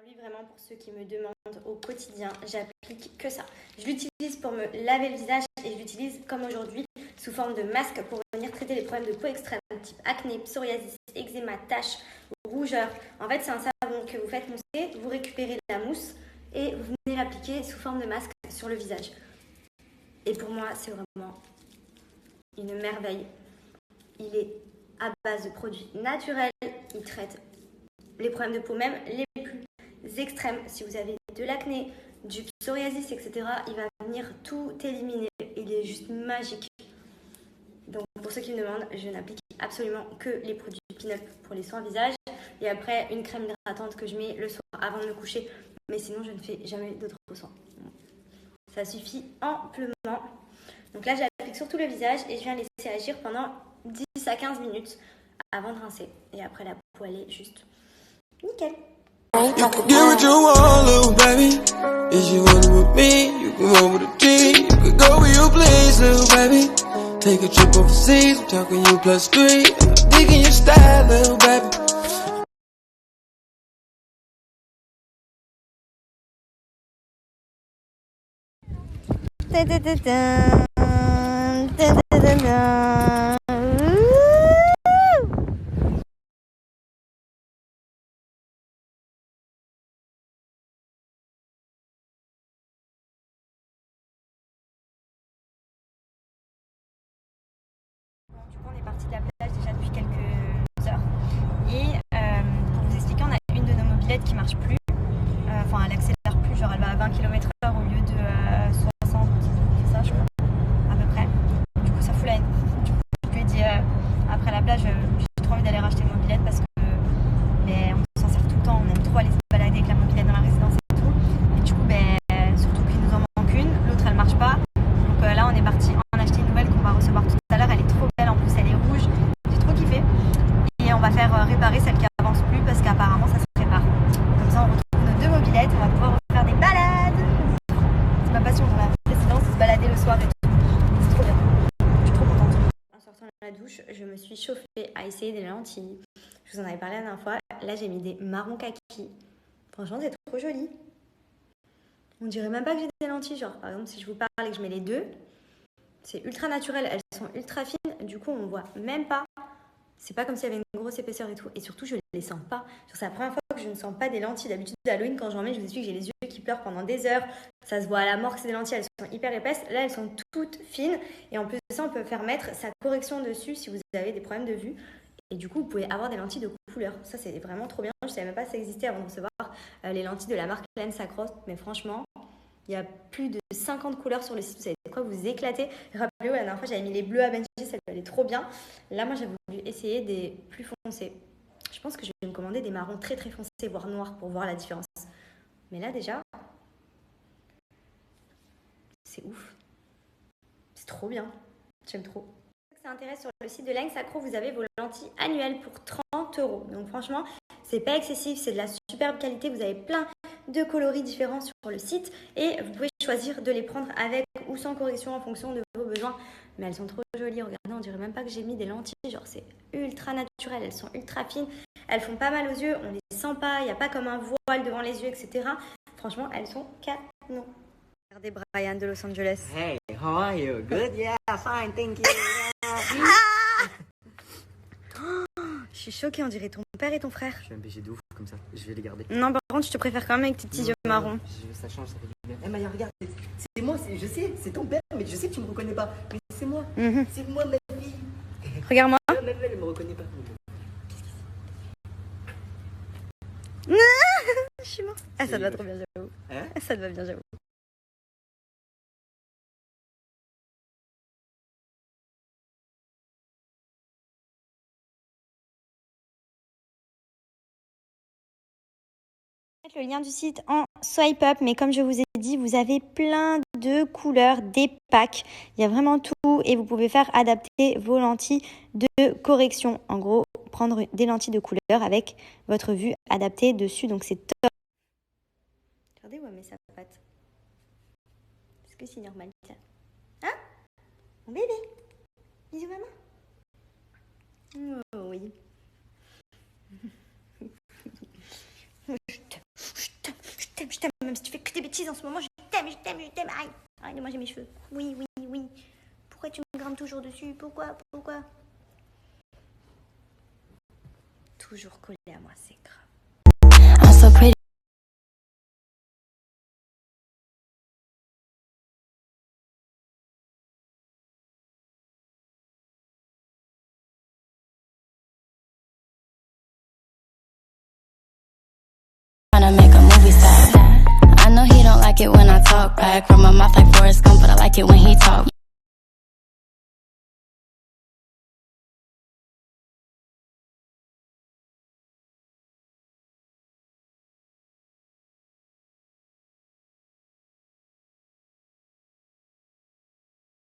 lui, vraiment, pour ceux qui me demandent au quotidien, j'applique que ça. Je l'utilise pour me laver le visage et je l'utilise comme aujourd'hui sous forme de masque pour venir traiter les problèmes de peau extrêmes type acné, psoriasis, eczéma, taches, rougeur. En fait, c'est un savon que vous faites mousser, vous récupérez la mousse et vous venez l'appliquer sous forme de masque sur le visage. Et pour moi, c'est vraiment une merveille. Il est à base de produits naturels, il traite les problèmes de peau, même les plus extrêmes. Si vous avez de l'acné, du psoriasis, etc., il va venir tout éliminer. Il est juste magique. Donc pour ceux qui me demandent, je n'applique absolument que les produits Pin-Up pour les soins visage. Et après, une crème hydratante que je mets le soir avant de me coucher. Mais sinon, je ne fais jamais d'autres soins. Ça suffit amplement. Donc là, j'applique surtout le visage et je viens laisser agir pendant 10 à 15 minutes avant de rincer. Et après, la peau, elle est juste nickel. You can get what you want, little baby. Is you want with me? You can roll with a G. You can go where you please, little baby. Take a trip overseas, I'm talking you +3. I'm digging your style, little baby. Du coup, on est parti de la plage déjà depuis quelques heures. Et pour vous expliquer, on a une de nos mobylettes qui marche plus. Enfin, elle accélère plus, genre elle va à 20 km/h au lieu de 60, c'est ça, je crois, à peu près. Du coup, ça fout la haine. Du coup, je lui ai dit après la plage, j'ai trop envie d'aller racheter une mobilette parce que on s'en sert tout le temps. On aime trop aller se balader avec la mobilette dans la résidence et tout. Et du coup, surtout qu'il nous en manque une, l'autre elle marche pas. Donc là, on est parti en acheter une nouvelle qu'on va recevoir tout à l'heure. Elle est trop belle, en plus elle est rouge. J'ai trop kiffé. Et on va faire réparer celle qui avance plus parce qu'apparemment ça se répare. Comme ça, on retrouve nos deux mobilettes, on va pouvoir faire des balades. C'est ma passion dans la résidence, de se balader le soir et tout. C'est trop bien. Je suis trop contente. En sortant de la douche, je me suis chauffée à essayer des lentilles. Je vous en avais parlé la dernière fois. Là, j'ai mis des marrons kaki. Franchement, c'est trop joli. On dirait même pas que j'ai des lentilles. Genre, par exemple, si je vous parle et que je mets les deux, c'est ultra naturel. Elles sont ultra fines. Du coup, on voit même pas. C'est pas comme s'il y avait une grosse épaisseur et tout. Et surtout, je les sens pas. C'est la première fois que je ne sens pas des lentilles. D'habitude, d'Halloween, quand j'en mets, je vous explique que j'ai les yeux qui pleurent pendant des heures. Ça se voit à la mort que c'est des lentilles. Elles sont hyper épaisses. Là, elles sont toutes fines. Et en plus de ça, on peut faire mettre sa correction dessus si vous avez des problèmes de vue. Et du coup, vous pouvez avoir des lentilles de couleur. Ça, c'est vraiment trop bien. Je savais même pas que ça existait avant de recevoir les lentilles de la marque Lensacross. Mais franchement, il y a plus de 50 couleurs sur le site. Vous savez quoi, vous éclatez. Rappelez-vous, la dernière fois, j'avais mis les bleus à Benji, ça lui allait trop bien. Là, moi, j'ai voulu essayer des plus foncés. Je pense que je vais me commander des marrons très très foncés, voire noirs, pour voir la différence. Mais là, déjà, c'est ouf. C'est trop bien. J'aime trop. Si ça intéresse, sur le site de Lensacross, vous avez vos lentilles annuelles pour 30 €. Donc franchement, c'est pas excessif, c'est de la superbe qualité. Vous avez plein de coloris différents sur le site et vous pouvez choisir de les prendre avec ou sans correction en fonction de vos besoins. Mais elles sont trop jolies, regardez, on dirait même pas que j'ai mis des lentilles, genre c'est ultra naturel, elles sont ultra fines, elles font pas mal aux yeux, on les sent pas, il n'y a pas comme un voile devant les yeux, etc. Franchement, elles sont canon. Regardez Brian de Los Angeles. Hey, how are you? Good? Yeah, fine, thank you. Je suis choquée, on dirait ton père et ton frère. Je suis un péché de ouf comme ça, je vais les garder. Non, par contre, je te préfère quand même avec tes petits yeux marrons. Ça change, ça fait du bien. Eh Maya, regarde, c'est moi, je sais, c'est ton père, mais je sais que tu me reconnais pas. Mais c'est moi, c'est moi ma fille. Regarde-moi. Même elle me reconnaît pas. Je suis morte. Ah, ça te va trop bien, j'avoue. Hein? Ça te va bien, j'avoue. Le lien du site en swipe up, mais comme je vous ai dit, vous avez plein de couleurs, des packs, il y a vraiment tout et vous pouvez faire adapter vos lentilles de correction. En gros, prendre des lentilles de couleur avec votre vue adaptée dessus, donc c'est top. Regardez où elle met sa patte. Est-ce que c'est normal ça? Hein? Mon bébé? Bisous maman? Oh oui. t'aime, même si tu fais que des bêtises en ce moment, je t'aime, arrête de manger mes cheveux. Oui. Pourquoi tu me grimpes toujours dessus? Pourquoi? Toujours collé à moi, c'est grave. I'm so pretty. Tryna make a movie star. I know he don't like it when I talk back from my mouth like Forrest Gump, but I like it when he talk.